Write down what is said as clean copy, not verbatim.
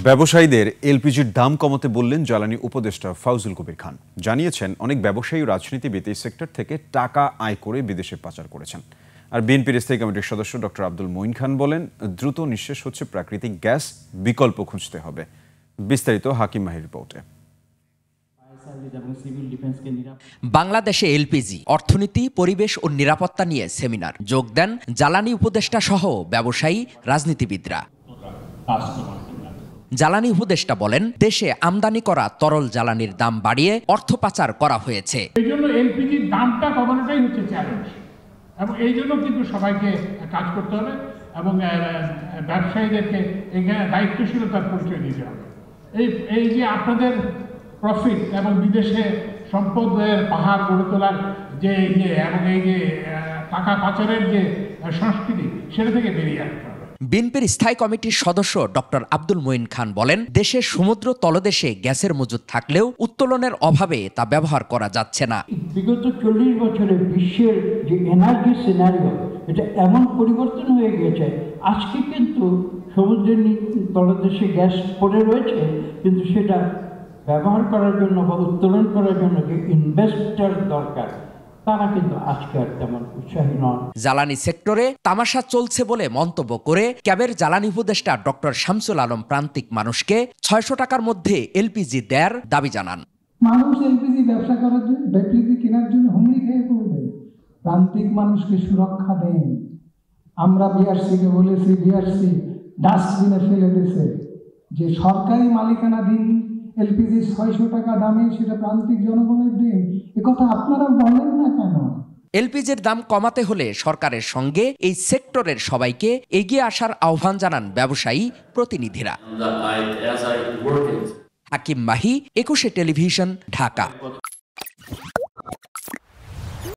ব্যবসায়ীদের এলপিজির দাম কমাতে বললেন জ্বালানি উপদেষ্টা ফাউজুল কবির খান। জানিয়েছেন, অনেক ব্যবসায়ী ও রাজনীতিবিদ এই সেক্টর থেকে টাকা আয় করে বিদেশে পাচার করেছেন। আর বিএনপির স্থায়ী কমিটির সদস্য ডক্টর আব্দুল মঈন খান বলেন, দ্রুত নিঃশেষ হচ্ছে প্রাকৃতিক গ্যাস, বিকল্প খুঁজতে হবে। বিস্তারিত হাকিম মাহির রিপোর্টে। বাংলাদেশে এলপিজি, অর্থনীতি, পরিবেশ ও নিরাপত্তা নিয়ে সেমিনার যোগ দেন জ্বালানি উপদেষ্টা সহ ব্যবসায়ী, রাজনীতিবিদরা। জ্বালানি উপদেষ্টা বলেন, দেশে আমদানি করা তরল জ্বালানির দাম বাড়িয়ে অর্থ পাচার করা হয়েছে। এই জন্য এলপিজির দামটা কমানোটাই হচ্ছে চ্যালেঞ্জ, এবং এই জন্য কিন্তু সবাইকে কাজ করতে হবে এবং ব্যবসায়ীদেরকে এখানে দায়িত্বশীলতার পরিচয় দিতে হবে। এই যে আপনাদের প্রফিট এবং বিদেশে সম্পদের পাহাড় গড়ে তোলার যে এবং এই যে টাকা পাচারের যে সংস্কৃতি, সেটা থেকে বেরিয়ে আসতে হবে। বিএনপির স্থায়ী কমিটির সদস্য ডক্টর আব্দুল মঈন খান বলেন, দেশের সমুদ্র তলদেশে গ্যাসের মজুদ থাকলেও উত্তোলনের অভাবে তা ব্যবহার করা যাচ্ছে না। বিগত 40 বছরে বিশ্বের যে এনার্জি সিনারিও, এটা এমন পরিবর্তন হয়ে গেছে, আজকে কিন্তু সমুদ্রের তলদেশে গ্যাস পড়ে রয়েছে, কিন্তু সেটা ব্যবহার করার জন্য বা উত্তোলন করার জন্য যে ইনভেস্টর দরকার, তারা কিন্তু আজকে আর তেমন উৎসাহী নন। জ্বালানি সেক্টরে তামাশা চলছে বলে মন্তব্য করে ক্যাবের জ্বালানি উপদেষ্টা ডক্টর শামসুল আলম প্রান্তিক মানুষকে 600 টাকার মধ্যে এলপিজি দেয়ার দাবি জানান। মানুষ এলপিজি ব্যবসা করার জন্য, এলপিজি কেনার জন্য হুমড়ি খেয়ে পড়বে। প্রান্তিক মানুষকে সুরক্ষা দেন। আমরা বিআরসিকে বলেছি, বিআরসি ডাস্টবিনে ফেলে দিয়েছে যে সরকারি মালিকানাধীন এলপিজি 600 টাকা দামে, সেটা প্রান্তিক জনগণের দিন। একথা আপনারা বলেন না কেন? এলপিজির দাম কমাতে হলে সরকারের সঙ্গে এই সেক্টরের সবাইকে এগিয়ে আসার আহ্বান জানান ব্যবসায়ী প্রতিনিধিরা। হাকিম মাহি, 21 টেলিভিশন, ঢাকা।